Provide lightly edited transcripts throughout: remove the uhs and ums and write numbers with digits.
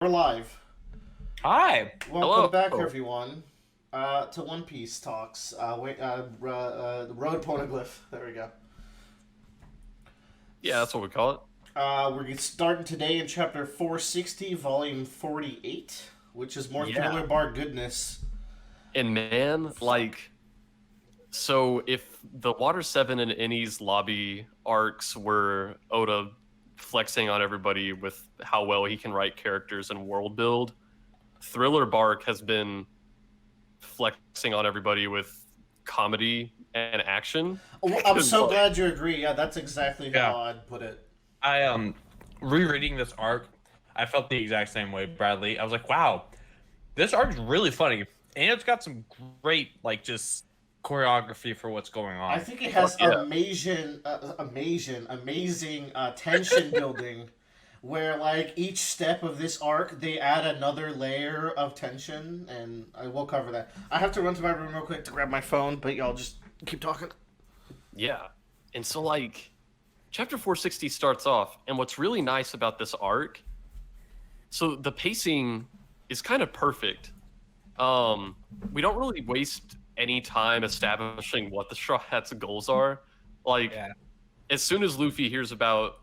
We're live. Hi. Welcome Hello. back, everyone, to One Piece Talks. The Road Poneglyph. There we go. Yeah, that's what we call it. We're starting today in chapter 460, volume 48, which is more Yeah. Thriller Bar goodness. And man, so if the Water 7 and Enies lobby arcs were Oda flexing on everybody with how well he can write characters and world build, Thriller Bark has been flexing on everybody with comedy and action. Oh, I'm so Like, glad you agree. Yeah, that's exactly how I'd put it. I rereading this arc, I felt the exact same way, Bradley. I was like, wow, this arc's really funny. And it's got some great just choreography for what's going on. I think it has yeah. amazing tension building, where like each step of this arc they add another layer of tension, and I will cover that. I have to run to my room real quick to grab my phone, but y'all just keep talking. Yeah. And so chapter 460 starts off, and what's really nice about this arc, so the pacing is kind of perfect. We don't really waste any time establishing what the Straw Hats' goals are. As soon as Luffy hears about,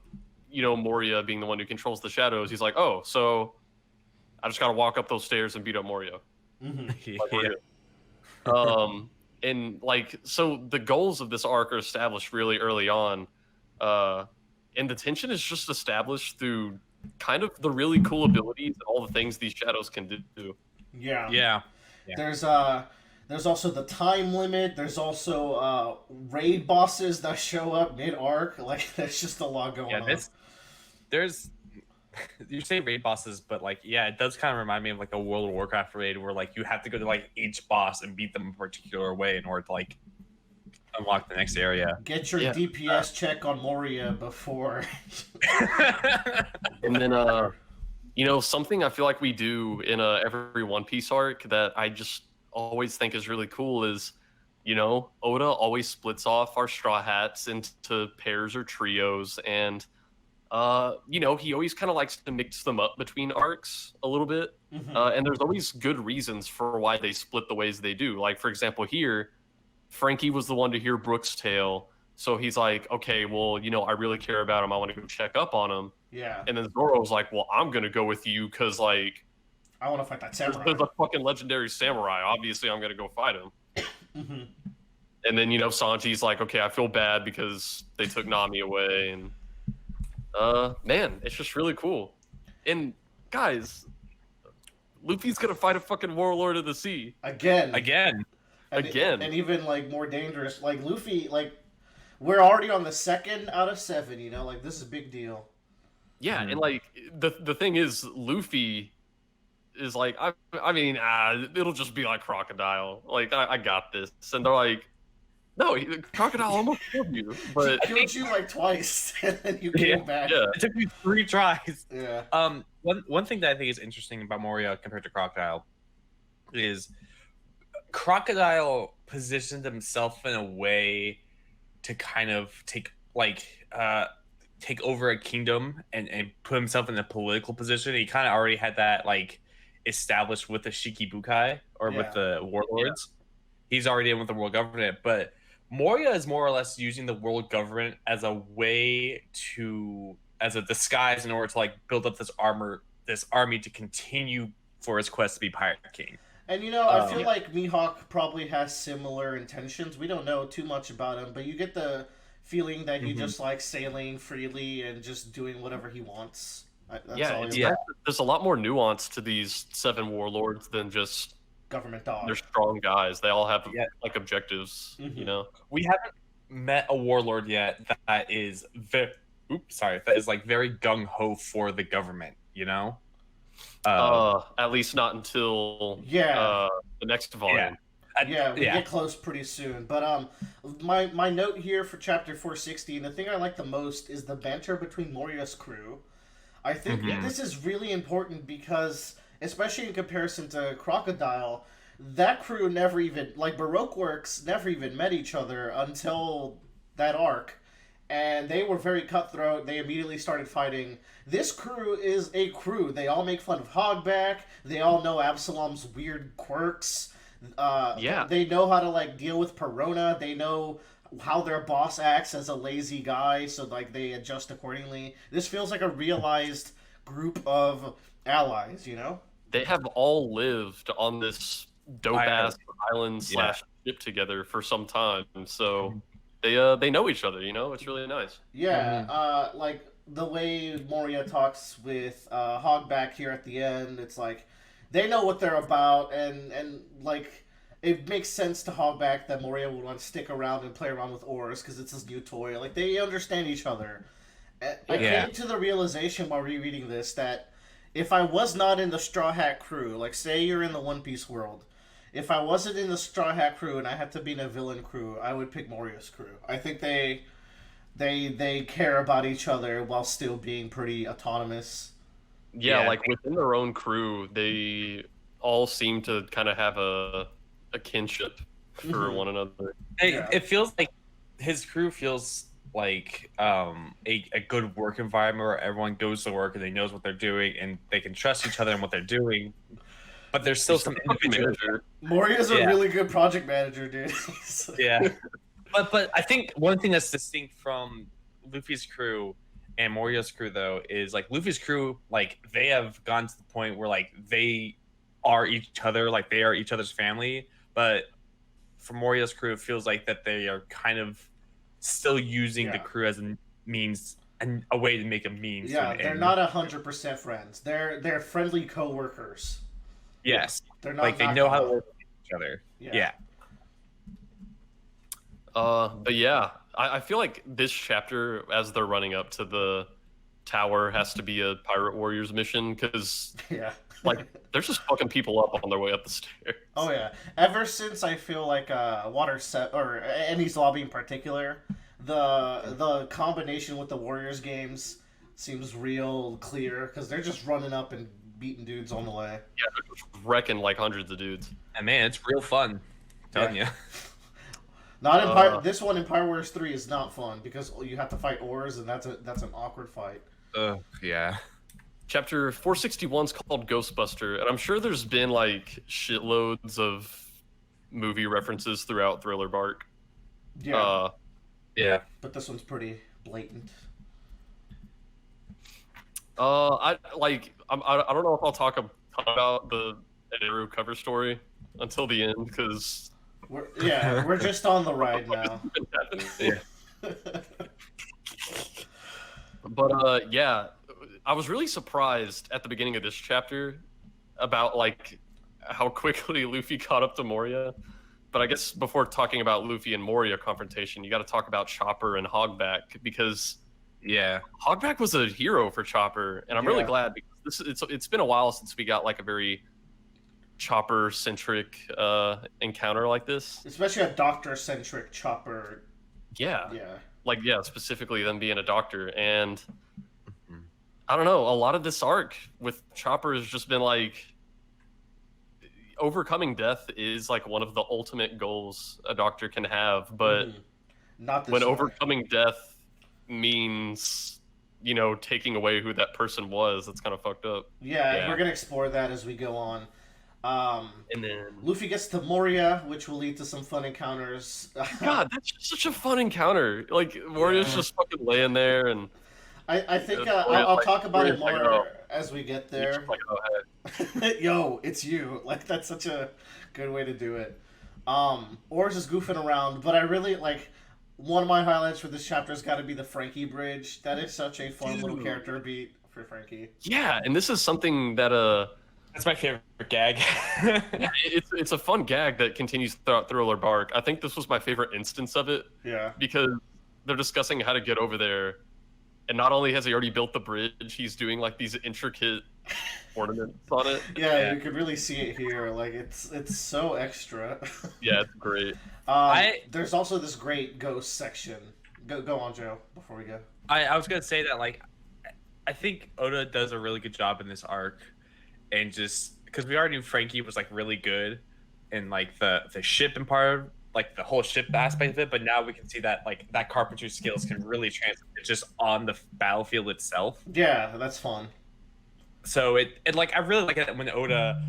Moria being the one who controls the shadows, he's like, oh, so I just gotta walk up those stairs and beat up Moria. And so the goals of this arc are established really early on. And the tension is just established through kind of the really cool abilities and all the things these shadows can do. Yeah. Yeah. There's also the time limit. There's also raid bosses that show up mid arc. Like there's just a lot going on. There's you say raid bosses, but it does kind of remind me of a World of Warcraft raid where you have to go to each boss and beat them a particular way in order to unlock the next area. Get your DPS check on Moria before. And then something I feel like we do in every One Piece arc that I just always think is really cool is, Oda always splits off our Straw Hats into pairs or trios, and he always kind of likes to mix them up between arcs a little bit. And there's always good reasons for why they split the ways they do. Like, for example, here, Frankie was the one to hear Brooks' tale, so he's like, okay, well, I really care about him. I want to go check up on him. Yeah. And then Zoro's like, well, I'm going to go with you because, I want to fight that samurai. there's a fucking legendary samurai. Obviously, I'm going to go fight him. And then, Sanji's like, okay, I feel bad because they took Nami away. And, man, it's just really cool. And, guys, Luffy's going to fight a fucking warlord of the sea. Again. And even, more dangerous. Luffy, we're already on the 2nd out of 7, this is a big deal. Yeah, and, the thing is, Luffy is like, it'll just be like Crocodile. I got this. And they're like, no, Crocodile almost killed you. But he killed you, twice, and then you came back. Yeah. It took me 3 tries. Yeah. One thing that I think is interesting about Moria compared to Crocodile is Crocodile positioned himself in a way to kind of take over a kingdom and put himself in a political position. He kind of already had that established with the Shikibukai or with the warlords. He's already in with the world government, but Moria is more or less using the world government as a way as a disguise in order to build up this army to continue for his quest to be Pirate King. And I feel like Mihawk probably has similar intentions. We don't know too much about him, but you get the feeling that he just likes sailing freely and just doing whatever he wants. There's a lot more nuance to these 7 warlords than just government dog. They're strong guys. They all have objectives. We haven't met a warlord yet that is very gung ho for the government. At least not until the next volume. We get close pretty soon. But my note here for chapter 460, and the thing I like the most is the banter between Moria's crew. I think this is really important because, especially in comparison to Crocodile, that crew never even, Baroque Works never even met each other until that arc. and they were very cutthroat. They immediately started fighting. This crew is a crew. They all make fun of Hogback. They all know Absalom's weird quirks. They know how to like deal with Perona. They know how their boss acts as a lazy guy, so like they adjust accordingly. This feels like a realized group of allies, you know? They have all lived on this dope ass island slash ship together for some time, so they know each other. You know, it's really nice. Yeah, like the way Moria talks with Hogback here at the end, it's like they know what they're about, and like it makes sense to Hogback that Moria would want to stick around and play around with oars because it's his new toy. Like they understand each other. I came to the realization while rereading this that if I was not in the Straw Hat crew, like say you're in the One Piece world, if I wasn't in the Straw Hat crew and I had to be in a villain crew, I would pick Moria's crew. I think they care about each other while still being pretty autonomous. Yeah, like within their own crew, they all seem to kind of have a kinship for one another. It feels like his crew feels like a good work environment where everyone goes to work and they knows what they're doing and they can trust each other in what they're doing. But there's still some individual. Moria's a really good project manager, dude. Yeah. But I think one thing that's distinct from Luffy's crew and Moria's crew though is like Luffy's crew, like they have gone to the point where like they are each other, like they are each other's family. But for Moria's crew, it feels like that they are kind of still using the crew as a means and a way to make a means. Yeah, they're not 100% friends. They're friendly co-workers. Yes, they're not like they know how to work with each other. Yeah. But yeah, I feel like this chapter, as they're running up to the tower, has to be a Pirate Warriors mission because like there's just fucking people up on their way up the stairs. Oh yeah, ever since I feel like Water Set or Enies Lobby in particular, the combination with the Warriors games seems real clear because they're just running up and beating dudes on the way. Yeah, they're just wrecking like hundreds of dudes. And man, it's real fun. I'm telling you. Not in this one in Pirate Warriors 3 is not fun because you have to fight oars and that's an awkward fight. Yeah. Chapter 461 is called Ghostbuster, and I'm sure there's been like shitloads of movie references throughout Thriller Bark. Yeah. Yeah. But this one's pretty blatant. I don't know if I'll talk about the Ederu cover story until the end because we're just on the ride now. But yeah, I was really surprised at the beginning of this chapter about like how quickly Luffy caught up to Moria. But I guess before talking about Luffy and Moria confrontation, you got to talk about Chopper and Hogback because Hogback was a hero for Chopper, and I'm really glad because it's been a while since we got like a very Chopper centric encounter like this, especially a doctor centric Chopper. Specifically them being a doctor. And I don't know, a lot of this arc with Chopper has just been like overcoming death is like one of the ultimate goals a doctor can have, but not when overcoming death means, you know, taking away who that person was, that's kind of fucked up. Yeah, we're gonna explore that as we go on. And then Luffy gets to Moria, which will lead to some fun encounters. God, that's such a fun encounter. Like Moria's just fucking laying there, and I think I'll talk about it more as we get there. Like, oh, hey. Yo, it's you. Like that's such a good way to do it. Oars is goofing around, but I really like. One of my highlights for this chapter has got to be the Frankie bridge. That is such a fun little character beat for Frankie. Yeah, and this is something that that's my favorite gag. it's a fun gag that continues throughout Thriller Bark. I think this was my favorite instance of it. Yeah. Because they're discussing how to get over there, and not only has he already built the bridge, he's doing like these intricate ornaments on it. Yeah, you could really see it here. Like it's so extra. Yeah, it's great. There's also this great ghost section. Go on, Joe. Before we go, I was gonna say that like I think Oda does a really good job in this arc, and just because we already knew Frankie was like really good in like the ship and part of like the whole ship aspect of it, but now we can see that like that carpentry skills can really translate just on the battlefield itself. Yeah, that's fun. So it like I really like it when Oda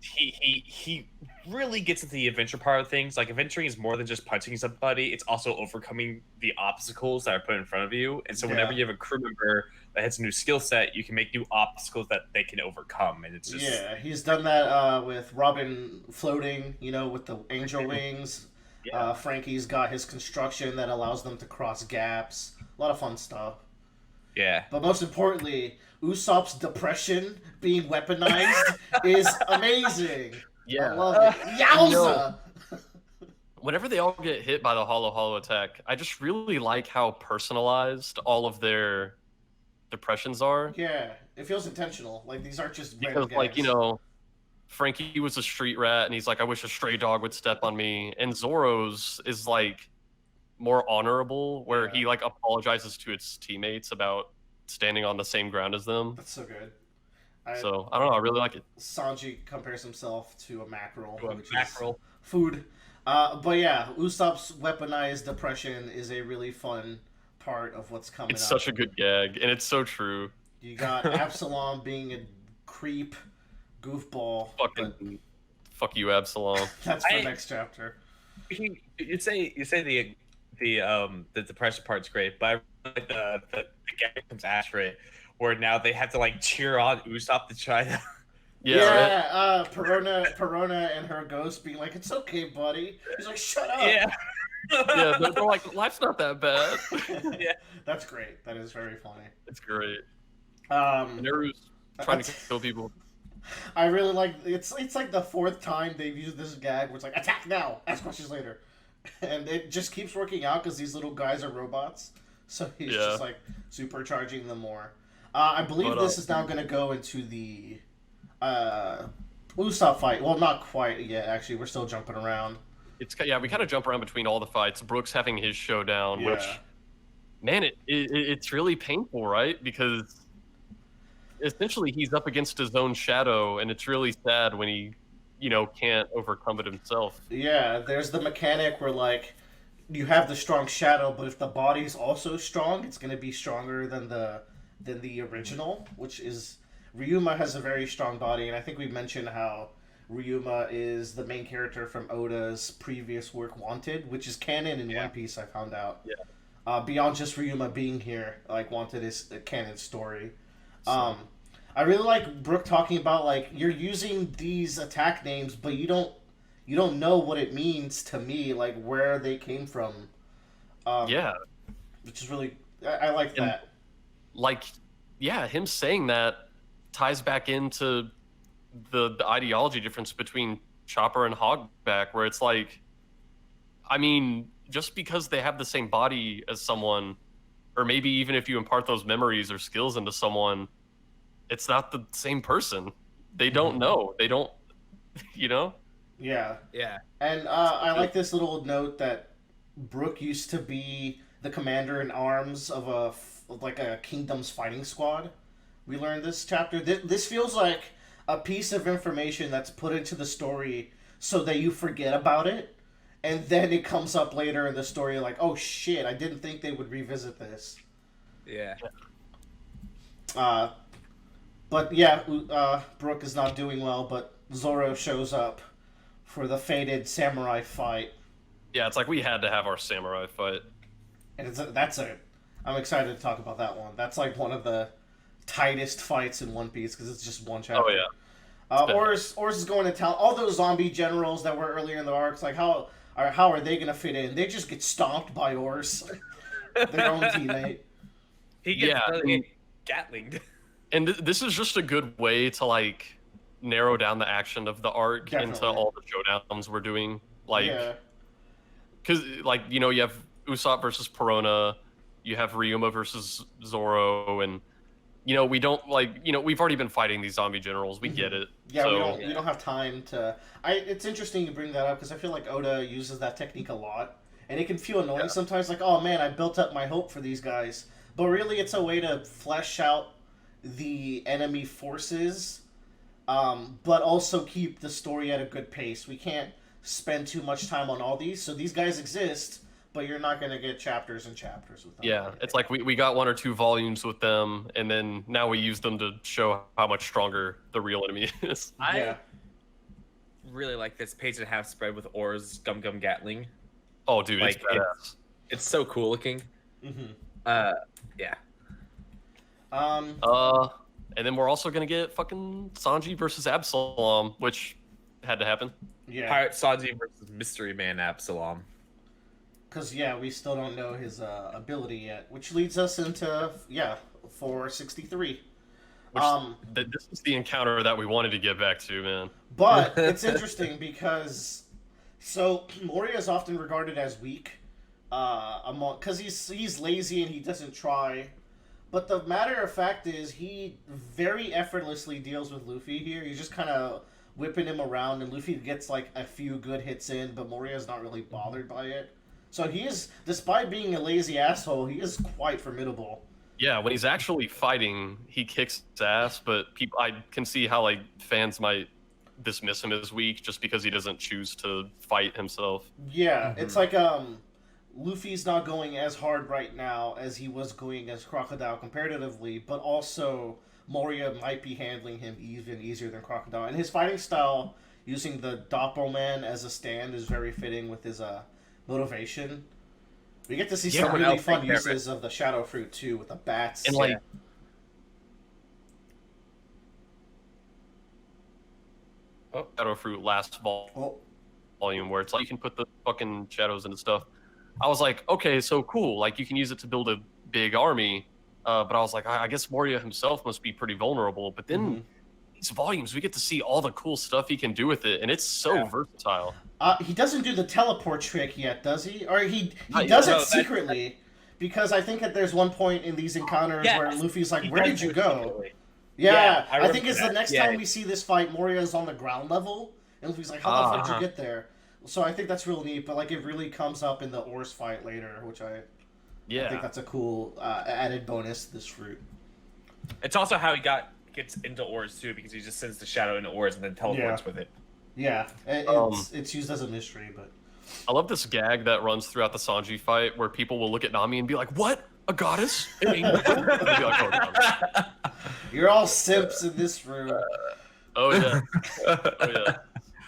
he really gets into the adventure part of things. Like adventuring is more than just punching somebody; it's also overcoming the obstacles that are put in front of you. And so whenever you have a crew member that has a new skill set, you can make new obstacles that they can overcome. And it's just he's done that with Robin floating, with the angel wings. Yeah. Frankie's got his construction that allows them to cross gaps. A lot of fun stuff. Yeah. But most importantly, Usopp's depression being weaponized is amazing. Yeah. I love it. Yowza! Whenever they all get hit by the hollow attack, I just really like how personalized all of their depressions are. Yeah, it feels intentional. Like, these aren't just because, like, Frankie was a street rat, and he's like, I wish a stray dog would step on me. And Zoro's is, like, more honorable, where he, like, apologizes to its teammates about standing on the same ground as them. That's so good. I don't know. I really like it. Sanji compares himself to a mackerel, which mackerel. is food. But yeah, Usopp's weaponized depression is a really fun part of what's coming up. It's such a good gag, and it's so true. You got Absalom being a creep, goofball. Fuck you, Absalom. That's for next chapter. You say the depression part's great, but I really like the gag comes after it, where now they have to like cheer on Usopp to try to. Yeah, Perona and her ghost being like, "It's okay, buddy." He's like, "Shut up." Yeah. They're like, life's not that bad. Yeah, that's great. That is very funny. It's great. Neru's trying to kill people. I really like it's like the fourth time they've used this gag where it's like, attack now, ask questions later, and it just keeps working out because these little guys are robots, so he's just like supercharging them more. I believe this is now going to go into the Usopp fight. Well, not quite yet. Actually, we're still jumping around. We kind of jump around between all the fights. Brooks having his showdown, which, man, it's really painful, right? Because essentially he's up against his own shadow, and it's really sad when he, can't overcome it himself. Yeah, there's the mechanic where like you have the strong shadow, but if the body's also strong, it's going to be stronger than the original, which is Ryuma has a very strong body, and I think we mentioned how Ryuma is the main character from Oda's previous work, Wanted, which is canon in One Piece, I found out. Yeah. Beyond just Ryuma being here, like, Wanted is a canon story. I really like Brook talking about, like, you're using these attack names, but you don't know what it means to me, like, where they came from. Which is really... I like that. Like, him saying that ties back into the ideology difference between Chopper and Hogback, where it's like, I mean, just because they have the same body as someone, or maybe even if you impart those memories or skills into someone, it's not the same person. They don't know. They don't, Yeah. Yeah. And I like this little note that Brook used to be the commander in arms of a kingdom's fighting squad. We learned this chapter. This feels like a piece of information that's put into the story so that you forget about it, and then it comes up later in the story like, oh shit, I didn't think they would revisit this. Yeah. But yeah, Brook is not doing well, but Zoro shows up for the fated samurai fight. Yeah, it's like we had to have our samurai fight. And I'm excited to talk about that one. That's like one of the tightest fights in One Piece because it's just one chapter. Oh yeah. Oars is going to tell all those zombie generals that were earlier in the arcs, like how are they going to fit in? They just get stomped by Oars, their own teammate. He gets Gatling. And this is just a good way to like narrow down the action of the arc into all the showdowns we're doing. Like, because you have Usopp versus Perona, you have Ryuma versus Zoro, and we don't we've already been fighting these zombie generals. We get it. Yeah, so, we don't have time to. It's interesting you bring that up because I feel like Oda uses that technique a lot, and it can feel annoying sometimes. Like, oh man, I built up my hope for these guys, but really, it's a way to flesh out the enemy forces, but also keep the story at a good pace. We can't spend too much time on all these. So these guys exist, but you're not going to get chapters and chapters with them. Yeah, it's like we got 1 or 2 volumes with them, and then now we use them to show how much stronger the real enemy is. I really like this page and a half spread with Or's Gum Gum Gatling. Oh, dude, Like, it's badass. It's so cool looking. Yeah. And then we're also gonna get fucking Sanji versus Absalom, which had to happen. Yeah. Pirate Sanji versus Mystery Man Absalom. Because, we still don't know his ability yet, which leads us into, 463. This is the encounter that we wanted to get back to, man. But it's interesting because, Moria is often regarded as weak, because he's lazy and he doesn't try. But the matter of fact is, he very effortlessly deals with Luffy here. He's just kind of whipping him around, and Luffy gets like a few good hits in, but Moria's not really bothered by it. So he is, despite being a lazy asshole, he is quite formidable. Yeah, when he's actually fighting, he kicks his ass. But I can see how like fans might dismiss him as weak just because he doesn't choose to fight himself. Yeah, it's like Luffy's not going as hard right now as he was going as Crocodile comparatively, but also Moria might be handling him even easier than Crocodile. And his fighting style, using the Doppelman as a stand, is very fitting with his motivation. We get to see some really fun uses of the Shadow Fruit too, with the bats. And like, Shadow Fruit last volume, where it's like you can put the fucking shadows into stuff. I was like, okay, so cool. Like you can use it to build a big army. But I was like, I guess Moria himself must be pretty vulnerable. But then these volumes, we get to see all the cool stuff he can do with it, and it's so versatile. He doesn't do the teleport trick yet, does he? Or he does it secretly, because I think that there's one point in these encounters where Luffy's like, "Where did you go?" Yeah, I think it's the next time we see this fight, Moria is on the ground level, and Luffy's like, "How the fuck did you get there?" So I think that's real neat, but like it really comes up in the Oars fight later, which I think that's a cool added bonus to this fruit. It's also how he gets into Oars too, because he just sends the shadow into Oars and then teleports with it. Yeah, it's used as a mystery, but I love this gag that runs throughout the Sanji fight where people will look at Nami and be like, "What? A goddess?" Like, oh, you're all simps in this room. Oh yeah.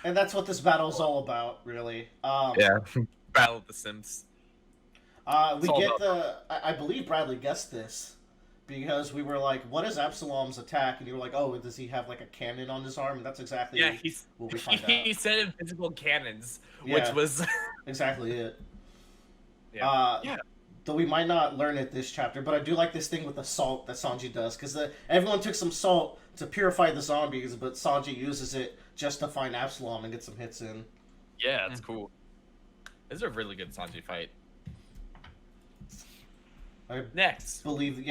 And that's what this battle's all about, really. Battle of the Sims. We get I believe Bradley guessed this, because we were like, what is Absalom's attack? And you were like, oh, does he have like a cannon on his arm? And that's exactly what we find out. He said invisible cannons, which was exactly it. Though we might not learn it this chapter, but I do like this thing with the salt that Sanji does, because everyone took some salt to purify the zombies, but Sanji uses it just to find Absalom and get some hits in. Yeah, it's cool. This is a really good Sanji fight. Next believe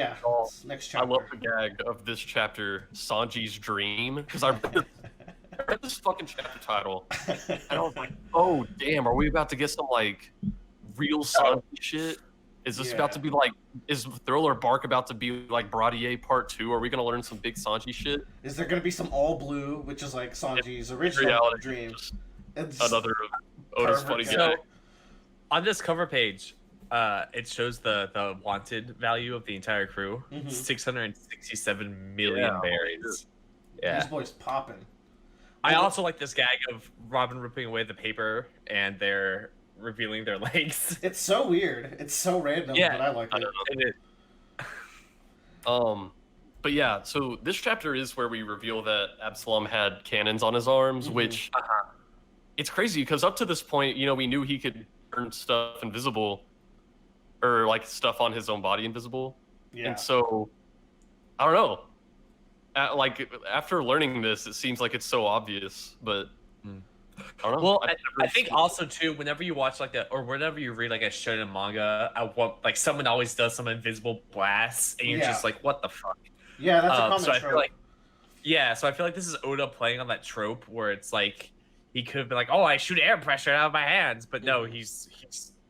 next chapter. I love the gag of this chapter, Sanji's dream, because I read this fucking chapter title and I was like, oh damn, are we about to get some like real Sanji shit? Is this about to be like, is Thriller Bark about to be like Bradier Part 2? Are we gonna learn some big Sanji shit? Is there gonna be some all blue, which is like Sanji's original dream? It's another Oda's funny guy. On this cover page, it shows the wanted value of the entire crew. 667 million berries. Yeah. These boys popping. I also like this gag of Robin ripping away the paper and they're revealing their legs. It's so weird. It's so random, but I like it. But yeah, so this chapter is where we reveal that Absalom had cannons on his arms, which it's crazy because up to this point, we knew he could turn stuff invisible, or like stuff on his own body invisible. Yeah. And so, I don't know. Like after learning this, it seems like it's so obvious, but I don't know. Well, I think also too, whenever you watch or whenever you read like a shonen manga, like someone always does some invisible blasts, and you're just like, what the fuck? Yeah, that's a common trope. So I feel like this is Oda playing on that trope where it's like he could have been like, oh, I shoot air pressure out of my hands, but no, he's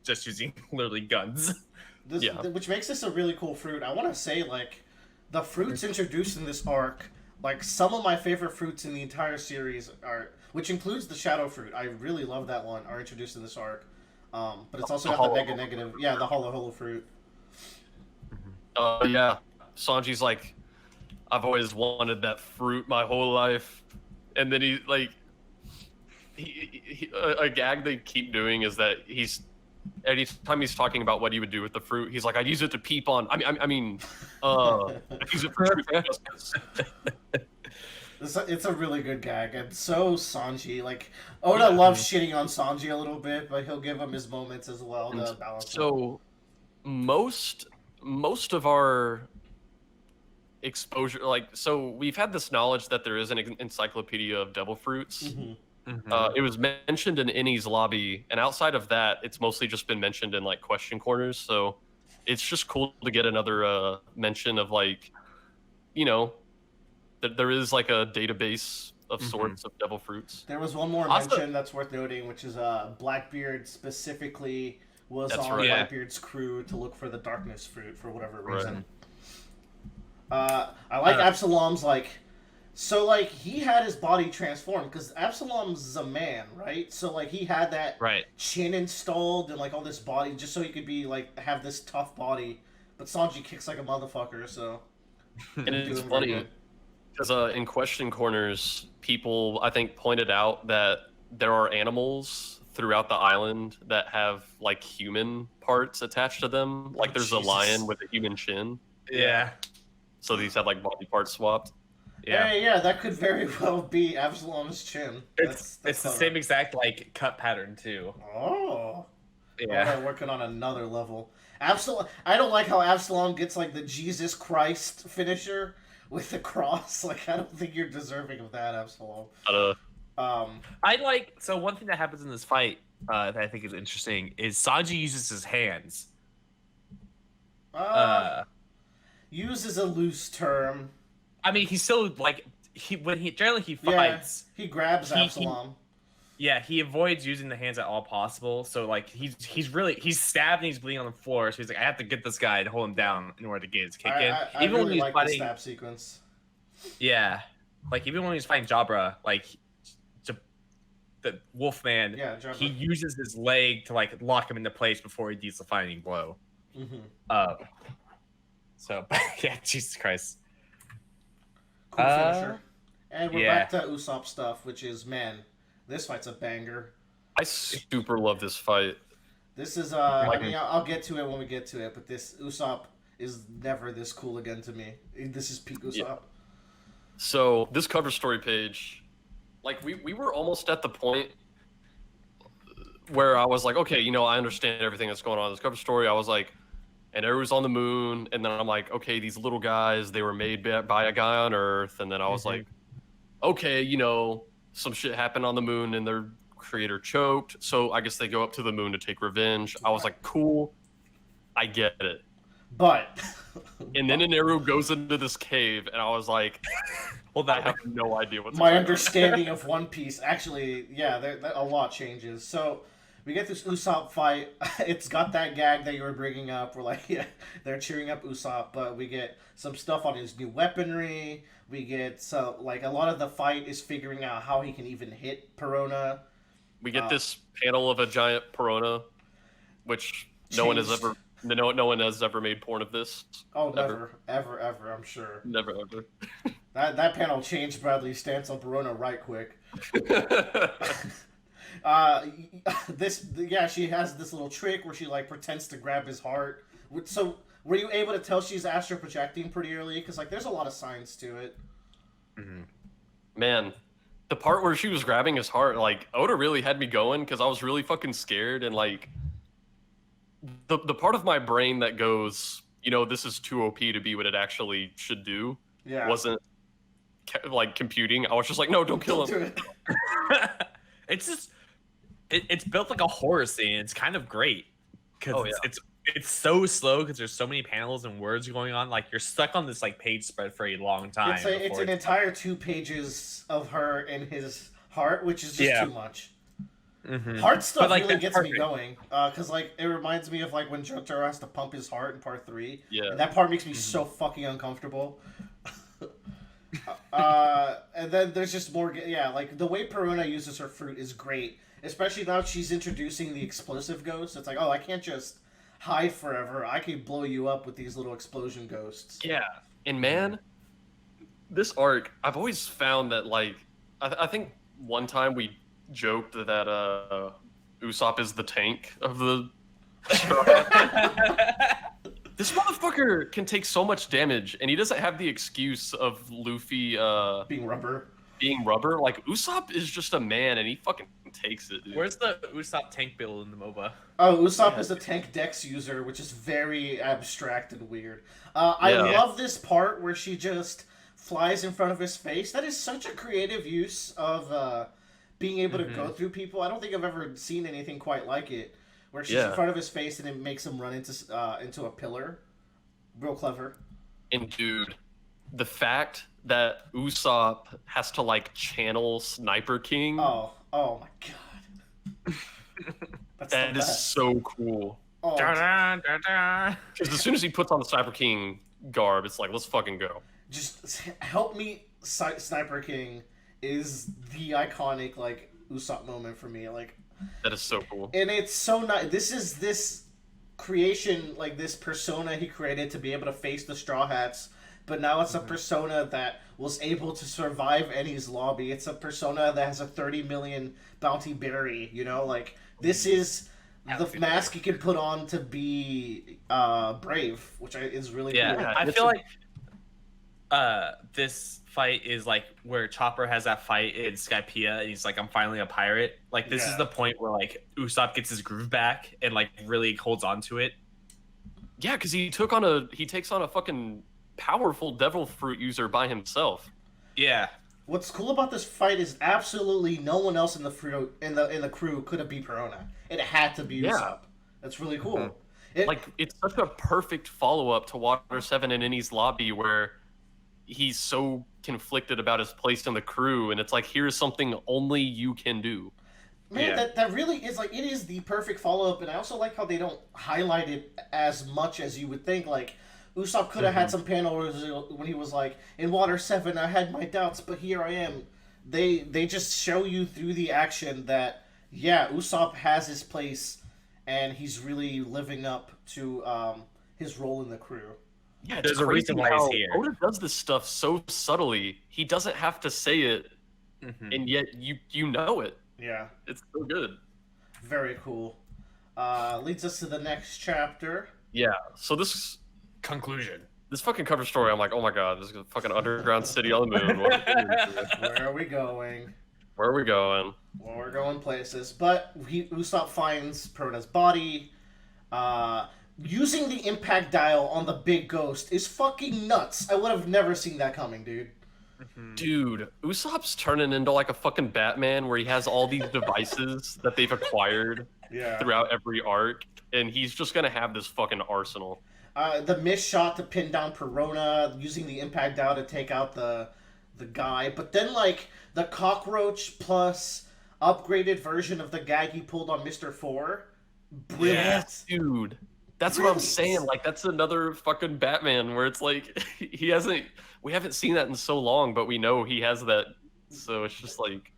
just using literally guns. Which makes this a really cool fruit. I want to say, like, the fruits introduced in this arc Like, some of my favorite fruits in the entire series are, which includes the shadow fruit. I really love that one. Are introduced in this arc, but it's also got the negative. Yeah, the hollow fruit. Yeah, Sanji's like, I've always wanted that fruit my whole life, and then a gag they keep doing is that anytime he's talking about what he would do with the fruit, he's like, I'd use it to peep on. I mean, I'd use it for justice. It's a really good gag, and so Sanji. Like, Oda loves shitting on Sanji a little bit, but he'll give him his moments as well to balance. So, most of our exposure, so we've had this knowledge that there is an encyclopedia of devil fruits. It was mentioned in Innie's lobby, and outside of that, it's mostly just been mentioned in like question corners. So it's just cool to get another mention of like, that there is like a database of sorts of devil fruits. There was one more mention that's worth noting, which is Blackbeard specifically was on Blackbeard's crew to look for the darkness fruit for whatever reason. I like Absalom's like. So, like, he had his body transformed, because Absalom's a man, right? So, like, he had that chin installed and, like, all this body, just so he could be, like, have this tough body. But Sanji kicks like a motherfucker, so... And it's funny, because in question corners, people, I think, pointed out that there are animals throughout the island that have, like, human parts attached to them. Like, there's a lion with a human chin. Yeah. So these had, like, body parts swapped. Yeah. Yeah, that could very well be Absalom's chin. It's the same exact like cut pattern too. Oh. Yeah. We're working on another level. Absalom. I don't like how Absalom gets like the Jesus Christ finisher with the cross. Like, I don't think you're deserving of that, Absalom. So one thing that happens in this fight that I think is interesting is Sanji uses his hands. Use is a loose term. I mean, he's still like when he fights. Yeah, he grabs Absalom. He avoids using the hands at all possible. So like he's stabbed and he's bleeding on the floor. So he's like, I have to get this guy and hold him down in order to get his kick in. Even when he's fighting the stab sequence. Yeah, like even when he's fighting Jabra, like the Wolfman, he uses his leg to like lock him into place before he deals the fighting blow. So yeah, Jesus Christ. Cool finisher. And we're back to Usopp stuff, which is, man, this fight's a banger. I super love this fight. This is, I mean, I'll get to it when we get to it, but this Usopp is never this cool again to me. This is peak Usopp. Yeah. So, this cover story page, like, we were almost at the point where I was like, okay, I understand everything that's going on in this cover story. I was like, and Eru's on the moon, and then I'm like, okay, these little guys, they were made by a guy on Earth, and then I was like, okay, some shit happened on the moon, and their creator choked, so I guess they go up to the moon to take revenge. I was like, cool, I get it. But... and then Eru goes into this cave, and I was like, well, I have no idea what's my understanding of One Piece, actually, a lot changes. So... we get this Usopp fight. It's got that gag that you were bringing up. We're like, they're cheering up Usopp, but we get some stuff on his new weaponry. We get a lot of the fight is figuring out how he can even hit Perona. We get this panel of a giant Perona, which no one has ever made porn of this. Oh, never, ever. I'm sure. Never, ever. that panel changed Bradley's stance on Perona right quick. She has this little trick where she like pretends to grab his heart. So were you able to tell she's astral projecting pretty early? Because like there's a lot of signs to it. Man, the part where she was grabbing his heart, like Oda really had me going because I was really fucking scared, and like the part of my brain that goes, this is too OP to be what it actually should do, wasn't like computing. I was just like, no, don't kill him. Do it. It's just. It's built like a horror scene. It's kind of great because it's so slow because there's so many panels and words going on. Like you're stuck on this like page spread for a long time. It's an entire 2 pages of her in his heart, which is just too much. Heart stuff really gets me going because like it reminds me of like when Jotaro has to pump his heart in part 3. Yeah, and that part makes me so fucking uncomfortable. And then there's just more. Yeah, like the way Perona uses her fruit is great, especially now she's introducing the explosive ghost. It's like, oh, I can't just hide forever. I can blow you up with these little explosion ghosts. Yeah, and man, this arc, I've always found that like, I think one time we joked that Usopp is the tank of the. This motherfucker can take so much damage, and he doesn't have the excuse of Luffy being rubber. Like, Usopp is just a man, and he fucking takes it, dude. Where's the Usopp tank build in the MOBA? Oh, Usopp is a tank dex user, which is very abstract and weird. I love this part where she just flies in front of his face. That is such a creative use of being able to go through people. I don't think I've ever seen anything quite like it. Where she's in front of his face and it makes him run into a pillar. Real clever. And dude, the fact that Usopp has to like channel Sniper King. Oh my god. That is so cool. Oh. Because as soon as he puts on the Sniper King garb, it's like, let's fucking go. Just help me, Sniper King is the iconic like Usopp moment for me. Like. That is so cool. And it's so nice. This creation, like this persona he created to be able to face the Straw Hats, but now it's a persona that was able to survive Eni's lobby. It's a persona that has a 30 million bounty berry, you know? Like, this is the mask he can put on to be brave, which is really cool. Yeah, I feel like this fight is like where Chopper has that fight in Skypiea and he's like, I'm finally a pirate. Like, this is the point where like Usopp gets his groove back and like really holds on to it. Yeah, because he takes on a fucking powerful devil fruit user by himself. Yeah. What's cool about this fight is absolutely no one else in the crew could have beat Perona. It had to be Usopp. That's really cool. It's such a perfect follow-up to Water 7 and Eni's lobby where he's so conflicted about his place in the crew, and it's like, here's something only you can do. Man, that really is like, it is the perfect follow-up, and I also like how they don't highlight it as much as you would think. Like, Usopp could have had some panel when he was like, in Water 7 I had my doubts, but here I am. They just show you through the action that, yeah, Usopp has his place, and he's really living up to his role in the crew. Yeah, there's a reason why he's here. Oda does this stuff so subtly. He doesn't have to say it, and yet you know it. Yeah. It's so good. Very cool. Leads us to the next chapter. Yeah, so this conclusion. This fucking cover story, I'm like, oh my god, this is a fucking underground city on the moon. Where are we going? Where are we going? Well, we're going places. But Usopp finds Perona's body. Using the impact dial on the big ghost is fucking nuts. I would have never seen that coming, dude. Dude, Usopp's turning into like a fucking Batman where he has all these devices that they've acquired throughout every arc, and he's just gonna have this fucking arsenal. The missed shot to pin down Perona, using the impact dial to take out the guy, but then like the cockroach plus upgraded version of the gag he pulled on Mr. 4. Brilliant. Yes, dude. That's what I'm saying. Like, that's another fucking Batman where it's like we haven't seen that in so long, but we know he has that. So it's just like,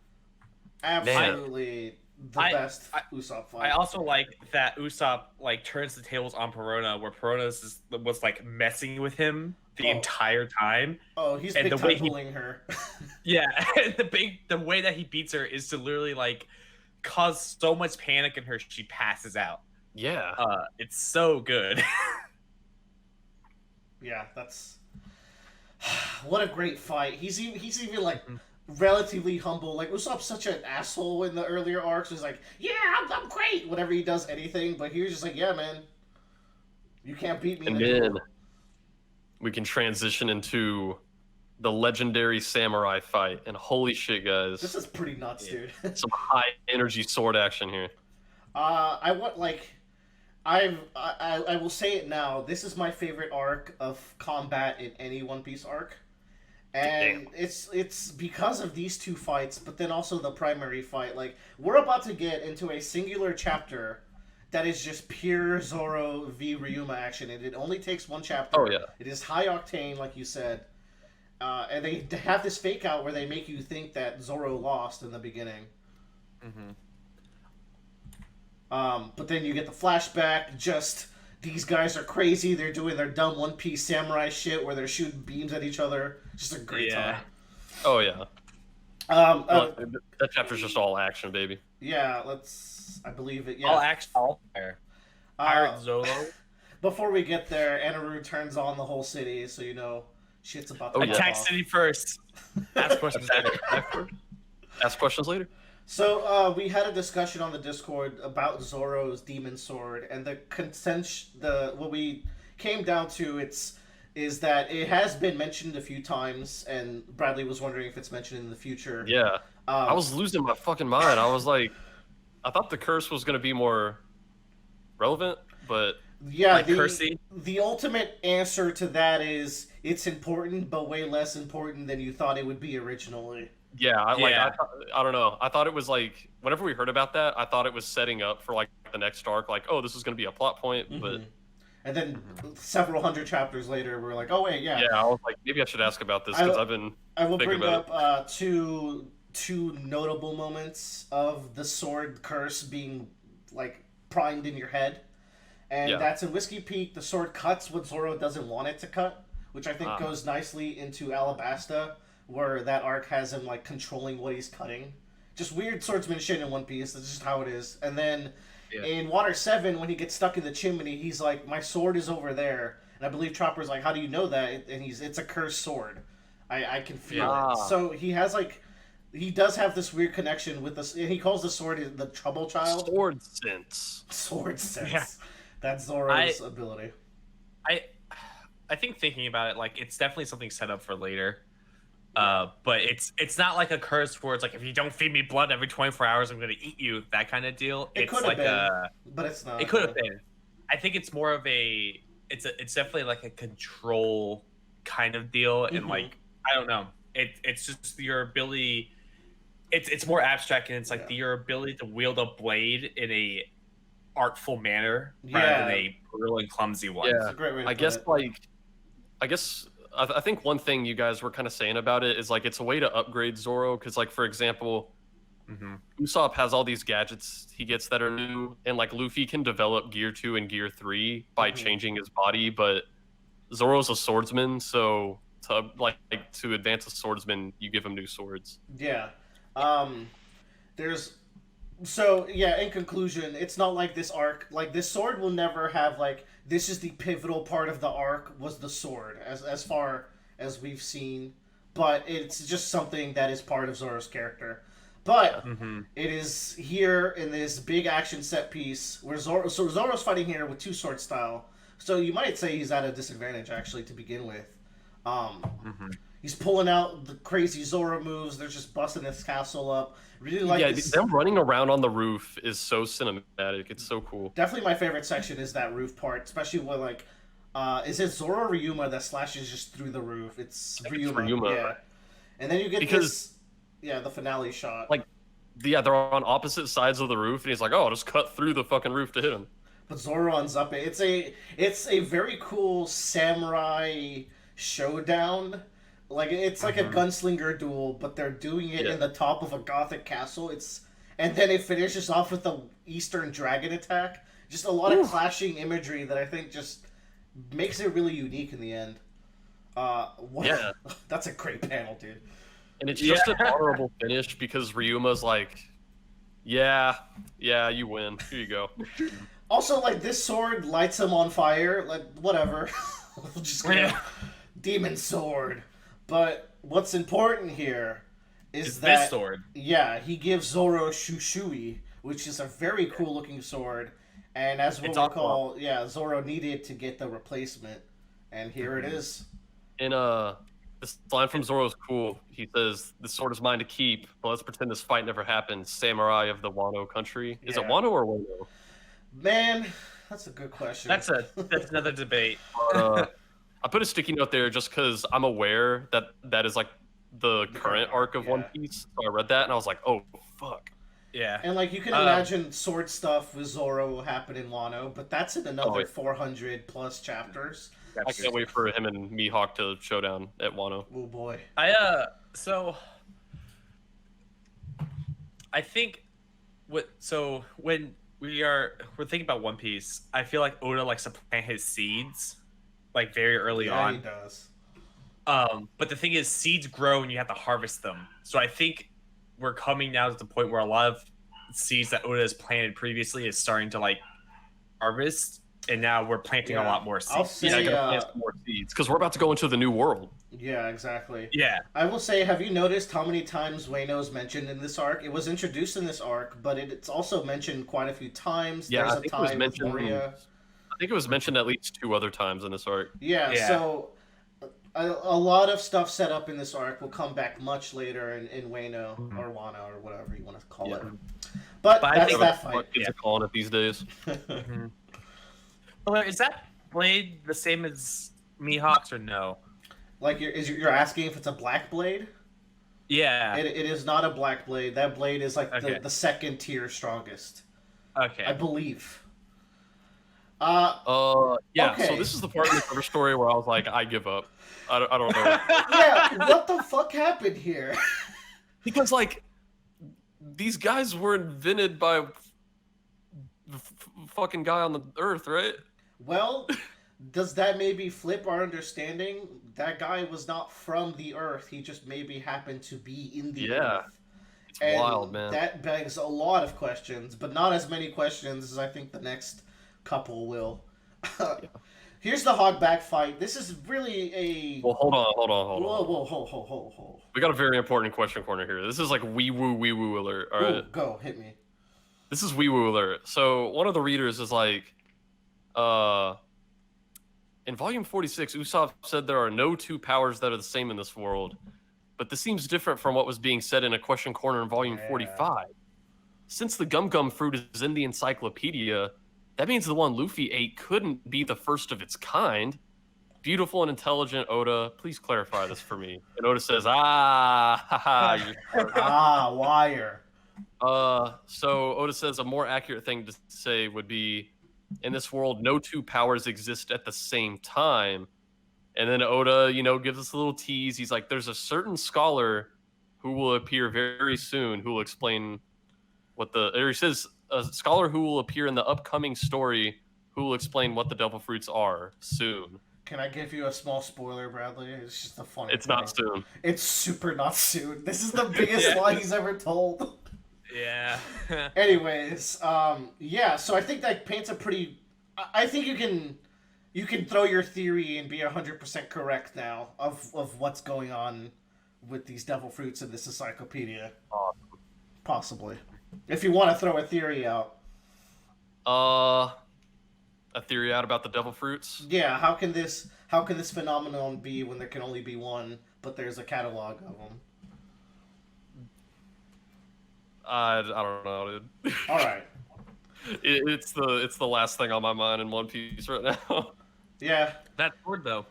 absolutely the best Usopp fight. I also like that Usopp like turns the tables on Perona, where Perona was like messing with him the entire time. Oh, he's big time bullying her. Yeah, the way that he beats her is to literally like cause so much panic in her she passes out. Yeah. It's so good. Yeah, that's what a great fight. He's even like relatively humble. Like, Usopp's such an asshole in the earlier arcs. He's like, yeah, I'm great whenever he does anything, but he's just like, yeah, man, you can't beat me. And then we can transition into the legendary samurai fight, and holy shit, guys, this is pretty nuts, dude. Some high energy sword action here. I will say it now. This is my favorite arc of combat in any One Piece arc, and it's because of these two fights, but then also the primary fight. Like, we're about to get into a singular chapter that is just pure Zoro v Ryuma action, and it only takes one chapter. Oh yeah, it is high octane, like you said. And they have this fake out where they make you think that Zoro lost in the beginning. Mm-hmm. But then you get the flashback. Just these guys are crazy. They're doing their dumb One Piece samurai shit where they're shooting beams at each other. Just a great time. Oh yeah. That chapter's just all action, baby. Yeah, I believe it. Yeah. All action, all fire. Pirate Zolo. Before we get there, Anaru turns on the whole city, so you know shit's about to attack city first. Ask questions later. Ask questions later. So we had a discussion on the Discord about Zoro's demon sword, and what we came down to is that it has been mentioned a few times, and Bradley was wondering if it's mentioned in the future. Yeah, I was losing my fucking mind. I was like, I thought the curse was gonna be more relevant, but yeah, the ultimate answer to that is it's important, but way less important than you thought it would be originally. Yeah, I don't know. I thought it was like whenever we heard about that, I thought it was setting up for like the next arc. Like, oh, this is gonna be a plot point, but. And then several hundred chapters later, we're like, oh wait, yeah. Yeah, I was like, maybe I should ask about this because I've been. I will bring up two notable moments of the sword curse being like primed in your head, and that's in Whiskey Peak. The sword cuts what Zoro doesn't want it to cut, which I think goes nicely into Alabasta, where that arc has him like controlling what he's cutting. Just weird swordsman shit in One Piece. That's just how it is. And then. Yeah. In Water 7, when he gets stuck in the chimney, he's like, my sword is over there. And I believe Chopper's like, how do you know that? And it's a cursed sword. I can feel it. So he has he does have this weird connection with this, and he calls the sword the Trouble Child. Sword sense. Sword sense. Yeah. That's Zoro's ability. I think thinking about it, like, it's definitely something set up for later. But it's not like a curse where it's like, if you don't feed me blood every 24 hours, I'm going to eat you, that kind of deal. It could have been, but it's not. It could have been. I think it's more of it's definitely like a control kind of deal. And like, I don't know. It's just your ability. It's more abstract, and it's like your ability to wield a blade in a artful manner rather than a brutal and clumsy one. Yeah, it's a great way to I guess I think one thing you guys were kind of saying about it is like it's a way to upgrade Zoro because like for example, Usopp has all these gadgets he gets that are new, and like Luffy can develop Gear 2 and Gear 3 by changing his body, but Zoro's a swordsman, so to advance a swordsman, you give him new swords. Yeah. In conclusion, it's not like this arc, like this sword will never have like this is the pivotal part of the arc was the sword as far as we've seen, but it's just something that is part of Zoro's character. But it is here in this big action set piece where Zoro's fighting here with two sword style. So you might say he's at a disadvantage actually to begin with. He's pulling out the crazy Zoro moves. They're just busting his castle up. Really like this. Them running around on the roof is so cinematic. It's so cool. Definitely my favorite section is that roof part, especially when like, is it Zoro or Ryuma that slashes just through the roof? It's Ryuma. Yeah. And then you get the finale shot. Like, they're on opposite sides of the roof, and he's like, "Oh, I'll just cut through the fucking roof to hit him." But Zoro ends up. It's a very cool samurai showdown. Like it's like a gunslinger duel, but they're doing it in the top of a gothic castle. And then it finishes off with the Eastern Dragon attack. Just a lot of clashing imagery that I think just makes it really unique in the end. That's a great panel, dude. And it's just an honorable finish because Ryuma's like, yeah, you win. Here you go. Also, like this sword lights him on fire. Like whatever, just demon sword. But what's important here is that this sword. Yeah, he gives Zoro Shushui, which is a very cool looking sword, and as what we call, Zoro needed to get the replacement, and here it is. And this line from Zoro is cool. He says, "This sword is mine to keep, but let's pretend this fight never happened. Samurai of the Wano country." Is it Wano or Wano? Man, that's a good question. That's another debate. I put a sticky note there just because I'm aware that is like the current arc of One Piece. So I read that and I was like, oh, fuck. Yeah. And like you can imagine sword stuff with Zoro will happen in Wano, but that's in another 400 plus chapters. I can't wait for him and Mihawk to showdown at Wano. Oh boy. So I think when we're thinking about One Piece, I feel like Oda likes to plant his seeds like very early on. He does. But the thing is, seeds grow and you have to harvest them. So I think we're coming now to the point where a lot of seeds that Oda has planted previously is starting to like harvest, and now we're planting a lot more seeds. I'll say, plant more seeds because we're about to go into the new world. Yeah, exactly. Yeah. I will say, have you noticed how many times Wano's mentioned in this arc? It was introduced in this arc, but it's also mentioned quite a few times. Yeah, There's I think it was mentioned. Moria. I think it was mentioned at least 2 other times in this arc. Yeah. So a lot of stuff set up in this arc will come back much later in Wano or Wano or whatever you want to call it. But that's that fight. What kids are calling it these days. Well, is that blade the same as Mihawk's or no? Like you're asking if it's a black blade? Yeah. It is not a black blade. That blade is like the second tier strongest. Okay. I believe. Yeah. Okay. So this is the part of the cover story where I was like, I give up. I don't know. Yeah. What the fuck happened here? Because like these guys were invented by the fucking guy on the Earth, right? Well, does that maybe flip our understanding? That guy was not from the Earth. He just maybe happened to be in the Earth. It's wild, man. That begs a lot of questions, but not as many questions as I think the next couple will. Here's the hogback fight. This is really a... Well, hold on. Whoa. We got a very important question corner here. This is like wee woo alert. All right. Ooh, go, hit me. This is wee woo alert. So one of the readers is like, in volume 46, Usopp said there are no 2 powers that are the same in this world, but this seems different from what was being said in a question corner in volume 45. Since the gum fruit is in the encyclopedia, that means the one Luffy ate couldn't be the first of its kind. Beautiful and intelligent Oda, please clarify this for me. And Oda says, wire. So Oda says a more accurate thing to say would be, in this world, no 2 powers exist at the same time. And then Oda, gives us a little tease. He's like, there's a certain scholar who will appear very soon who will explain he says, a scholar who will appear in the upcoming story who will explain what the devil fruits are soon. Can I give you a small spoiler, Bradley? It's just a funny It's not soon. It's super not soon. This is the biggest lie he's ever told. Yeah. Anyways, so I think that paints a pretty... I think you can throw your theory and be 100% correct now of what's going on with these devil fruits in this encyclopedia. Possibly. If you want to throw a theory out. A theory out about the devil fruits? Yeah, how can this phenomenon be when there can only be one, but there's a catalog of them? I don't know, dude. All right. It's the last thing on my mind in One Piece right now. Yeah. That word though.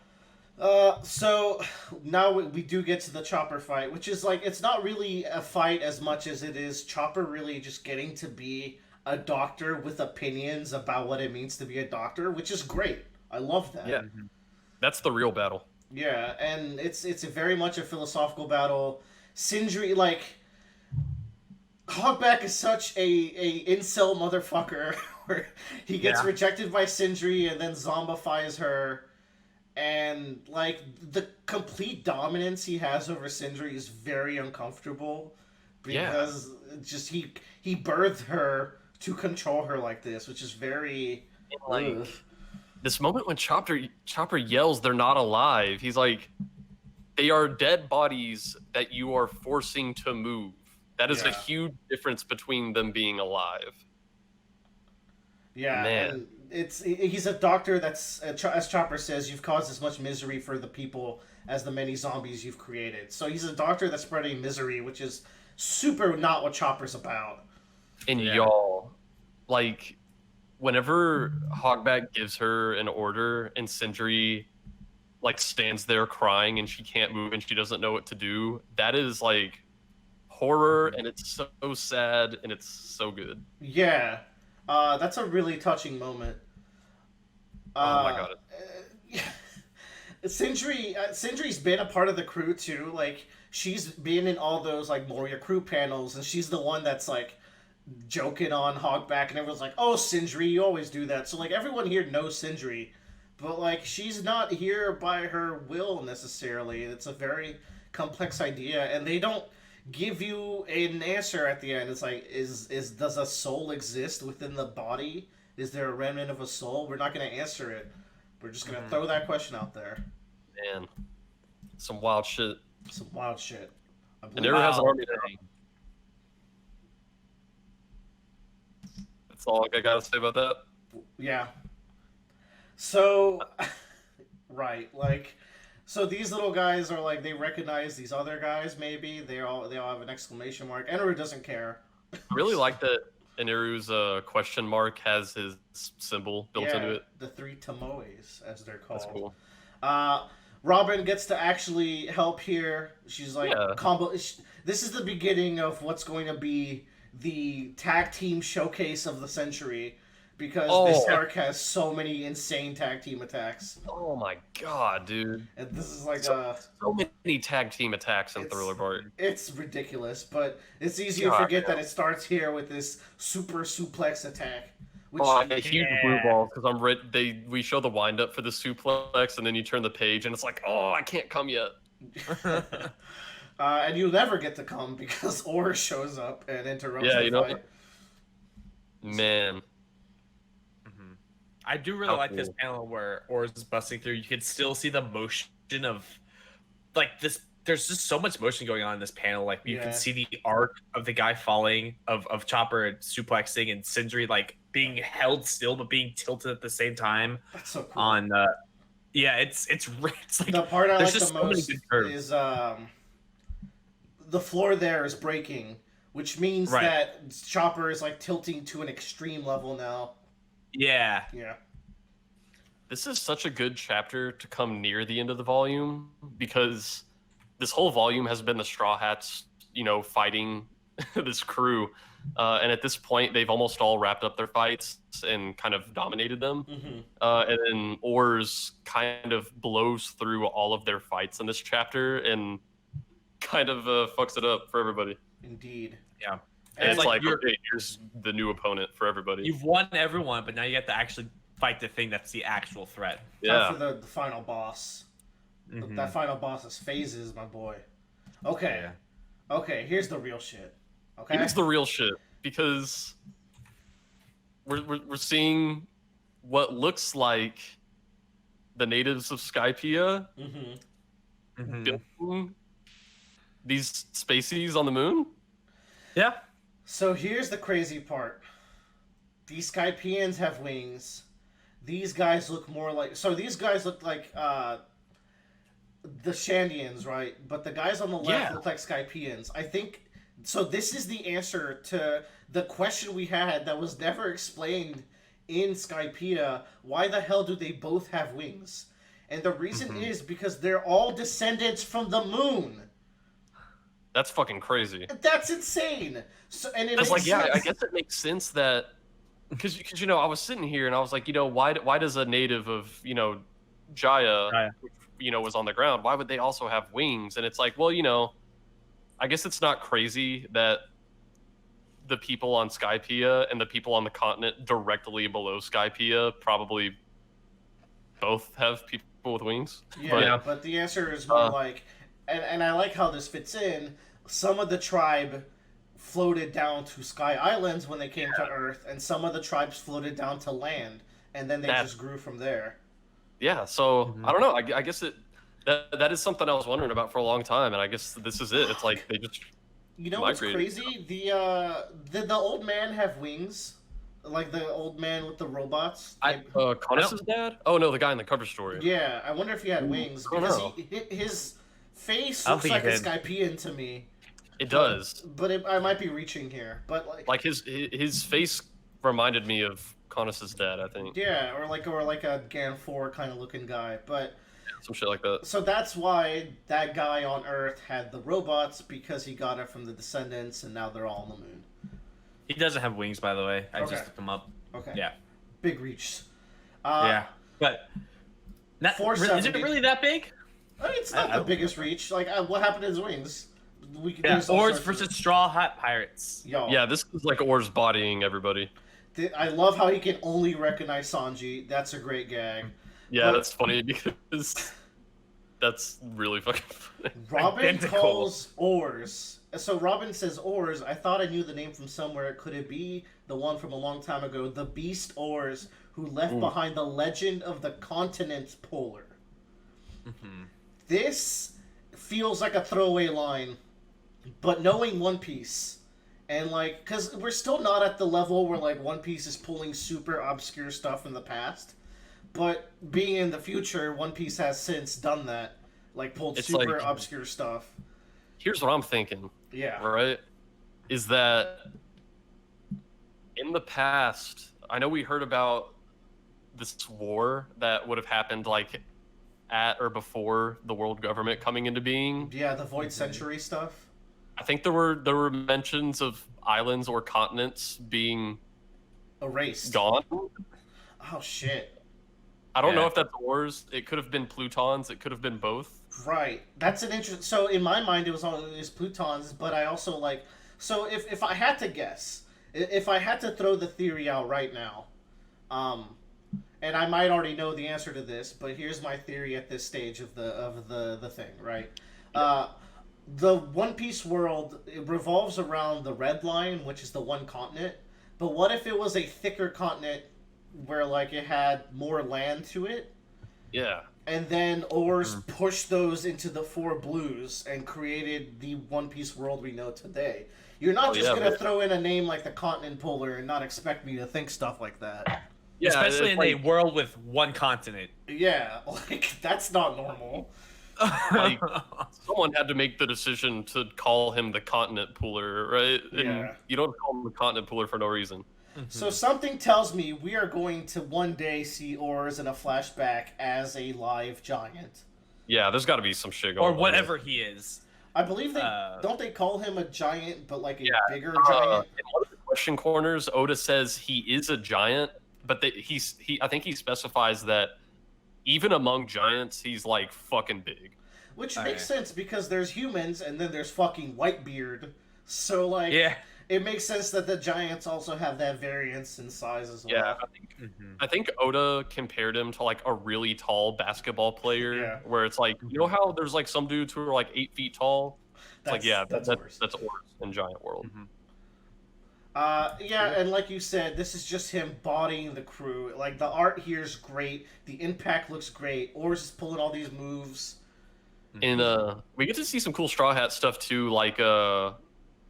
So now we do get to the Chopper fight, which is like, it's not really a fight as much as it is Chopper really just getting to be a doctor with opinions about what it means to be a doctor, which is great. I love that. Yeah. That's the real battle. Yeah, and it's very much a philosophical battle. Sindri, like, Hogback is such a incel motherfucker where he gets rejected by Sindri and then zombifies her. And, like, the complete dominance he has over Sindri is very uncomfortable. Because just he birthed her to control her like this, which is very... Like, this moment when Chopper yells, they're not alive. He's like, they are dead bodies that you are forcing to move. That is a huge difference between them being alive. Yeah, man. And he's a doctor that's, as Chopper says, you've caused as much misery for the people as the many zombies you've created. So he's a doctor that's spreading misery, which is super not what Chopper's about. And y'all, like, whenever Hogback gives her an order and Sindri, like, stands there crying and she can't move and she doesn't know what to do, that is, like, horror, and it's so sad, and it's so good. Yeah. That's a really touching moment. Oh my god. Sindri's been a part of the crew too. Like she's been in all those like Moria crew panels, and she's the one that's like joking on Hogback, and everyone's like, "Oh, Sindri, you always do that." So like everyone here knows Sindri, but like she's not here by her will necessarily. It's a very complex idea, and they don't give you an answer at the end. It's like, is does a soul exist within the body? Is there a remnant of a soul? We're not going to answer it. We're just going to throw that question out there. Man, some wild shit. Some wild shit. And Eru has an army now. That's all I gotta say about that. Yeah. So, right, like, so these little guys are like, they recognize these other guys. Maybe they all have an exclamation mark. Eru doesn't care. I really like that Eneru's question mark has his symbol built into it. The 3 Tomoes, as they're called. That's cool. Robin gets to actually help here. She's like, combo. This is the beginning of what's going to be the tag team showcase of the century, because this arc has so many insane tag team attacks. Oh my god, dude! And this is like so many tag team attacks in Thriller Bark. It's ridiculous, but it's easy to forget that it starts here with this super suplex attack. Which, I get huge blue balls because we show the wind up for the suplex, and then you turn the page, and it's like, oh, I can't come yet. And you'll never get to come because Or shows up and interrupts the fight. Man. I do really like this panel where Or's busting through. You can still see the motion of, like, this. There's just so much motion going on in this panel. Like, you can see the arc of the guy falling, of Chopper suplexing, and Sindri, like, being held still but being tilted at the same time. That's so cool. On, it's like, the part I like the most is the floor there is breaking, which means that Chopper is, like, tilting to an extreme level now. Yeah. This is such a good chapter to come near the end of the volume, because this whole volume has been the Straw Hats, fighting this crew. And at this point, they've almost all wrapped up their fights and kind of dominated them. And then Or's kind of blows through all of their fights in this chapter and kind of fucks it up for everybody. Indeed. Yeah. And it's like, okay, here's the new opponent for everybody. You've won everyone, but now you have to actually fight the thing that's the actual threat. Time for the final boss. That final boss is Phases, my boy. Okay. Okay, here's the real shit. Okay? Here's the real shit, because we're seeing what looks like the natives of Skypiea building these spacies on the moon. Yeah. So here's the crazy part. These Skypieans have wings. These guys look more like... So these guys look like the Shandians, right? But the guys on the left look like Skypieans. I think... So this is the answer to the question we had that was never explained in Skypiea. Why the hell do they both have wings? And the reason is because they're all descendants from the moon. That's fucking crazy. That's insane. So, and it I guess it makes sense that, because I was sitting here and I was like, why does a native of Jaya, was on the ground, why would they also have wings? And it's like, well, I guess it's not crazy that the people on Skypiea and the people on the continent directly below Skypiea probably both have people with wings. But the answer is more like, and I like how this fits in. Some of the tribe floated down to Sky Islands when they came to Earth, and some of the tribes floated down to land, and then they just grew from there. Yeah, so I don't know. I guess that is something I was wondering about for a long time, and I guess this is it. It's like they just what's crazy? The old man have wings? Like the old man with the robots? Connus's dad? Oh no, the guy in the cover story. Yeah, I wonder if he had wings, because his face looks like a Skypiean to me. It does, but I might be reaching here. But like his face reminded me of Connus's dad, I think. Yeah, or like a Gan4 kind of looking guy, but some shit like that. So that's why that guy on Earth had the robots, because he got it from the descendants, and now they're all on the moon. He doesn't have wings, by the way. I just looked him up. Okay. Yeah. Big reach. But Not, is 470. it really that big? I mean, it's not the biggest reach. Like, what happened to his wings? Oars versus Straw Hat Pirates. Yo. Yeah, this is like Oars bodying everybody. I love how he can only recognize Sanji. That's a great gag. Yeah, that's funny because that's really fucking funny. Robin Identical. calls Oars. So Robin says Oars. I thought I knew the name from somewhere. Could it be the one from a long time ago? The Beast Oars, who left behind the legend of the continent Polar. Mm-hmm. This feels like a throwaway line, but knowing One Piece, and like, because we're still not at the level where like One Piece is pulling super obscure stuff in the past, but being in the future, One Piece has since done that, like pulled It's super like- obscure stuff. Here's what I'm thinking, Yeah. right? Is that in the past, I know we heard about this war that would have happened like at or before the world government coming into being. Yeah, the Void Century stuff. I think there were mentions of islands or continents being Erased. gone. Oh shit. I don't know Yeah. if that's Oars. It could have been Plutons. It could have been both. Right. That's an interesting. So in my mind, it was Plutons, but I also like. So if I had to guess, if I had to throw the theory out right now, and I might already know the answer to this, but here's my theory at this stage of the thing. Right. The One Piece world, it revolves around the Red Line, which is the one continent. But what if it was a thicker continent where like it had more land to it? Yeah. And then Oars pushed those into the four blues and created the One Piece world we know today. You're not just going to throw in a name like the Continent Polar and not expect me to think think like that. Yeah, Especially in like, a world with one continent. Yeah, like, that's not normal. Like, someone had to make the decision to call him the continent pooler, right? And Yeah. you don't call him the continent pooler for no reason. So something tells me we are going to one day see Oars in a flashback as a live giant. Yeah, there's got to be some shit going Or on. whatever he is. I believe don't they call him a giant, but like a bigger In giant? one of the question corners, Oda says he is a giant, but I think he specifies that even among giants, he's like fucking big. Which makes sense because there's humans and then there's fucking Whitebeard. So like, it makes sense that the giants also have that variance in size as well. Yeah, I think Oda compared him to like a really tall basketball player, where it's like, you know how there's like some dudes who are like 8 feet tall. It's like, yeah, that's Oars in Giant World. And like you said, this is just him bodying the crew. Like, the art here is great. The impact looks great. Oars is pulling all these moves. And we get to see some cool Straw Hat stuff too, like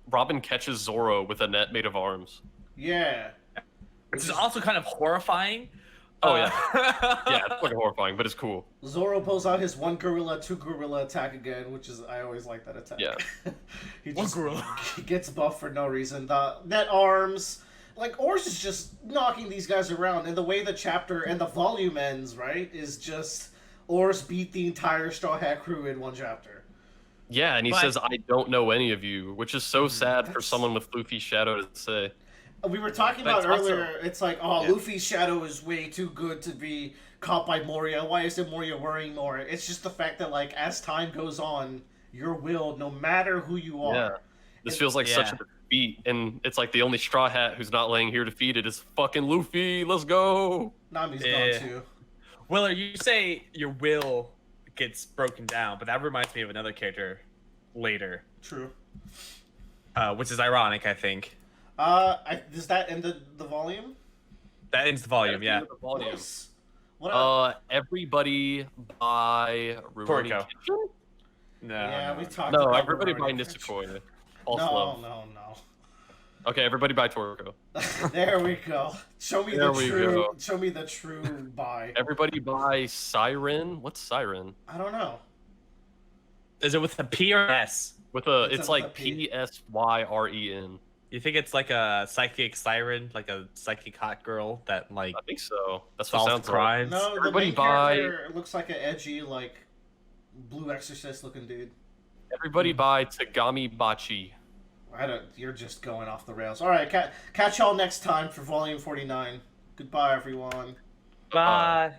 Robin catches Zoro with a net made of arms. Yeah. Which is also kind of horrifying. Oh, yeah. Yeah, it's fucking horrifying, but it's cool. Zoro pulls out his one gorilla, two gorilla attack again, which is, I always like that attack. Yeah. He gets buffed for no reason. The net arms. Like, Oars is just knocking these guys around, and the way the chapter and the volume ends, right, is just Oars beat the entire Straw Hat crew in one chapter. Yeah, and he says, I don't know any of you, which is so sad for someone with Luffy's shadow to say. We were talking about earlier, it's like, Luffy's shadow is way too good to be caught by Moria. Why isn't Moria worrying more? It's just the fact that, like, as time goes on, your will, no matter who you are. Yeah. This feels like such a defeat, and it's like the only Straw Hat who's not laying here defeated is fucking Luffy. Let's go! Nami's gone too. Willer, you say your will gets broken down, but that reminds me of another character later. True. Which is ironic, I think. Does that end the volume? That ends the volume, yeah. The volume. Nice. What Everybody buy Rurouni Toriko. Kenshin? No. Yeah, we talked No, about everybody buy Rurouni Nisekoi. No. Okay, everybody buy Toriko. There we go. Show me the true buy. Everybody buy Siren. What's Siren? I don't know. Is it with a P or an S? It's like P-S-Y-R-E-N. You think it's like a psychic siren, like a psychic hot girl that like I think so. That's what solves sounds crimes? No, Everybody the main character looks like an edgy, like, blue exorcist looking dude. Everybody buy Tagami Bachi. You're just going off the rails. Alright, catch y'all next time for volume 49. Goodbye, everyone. Bye.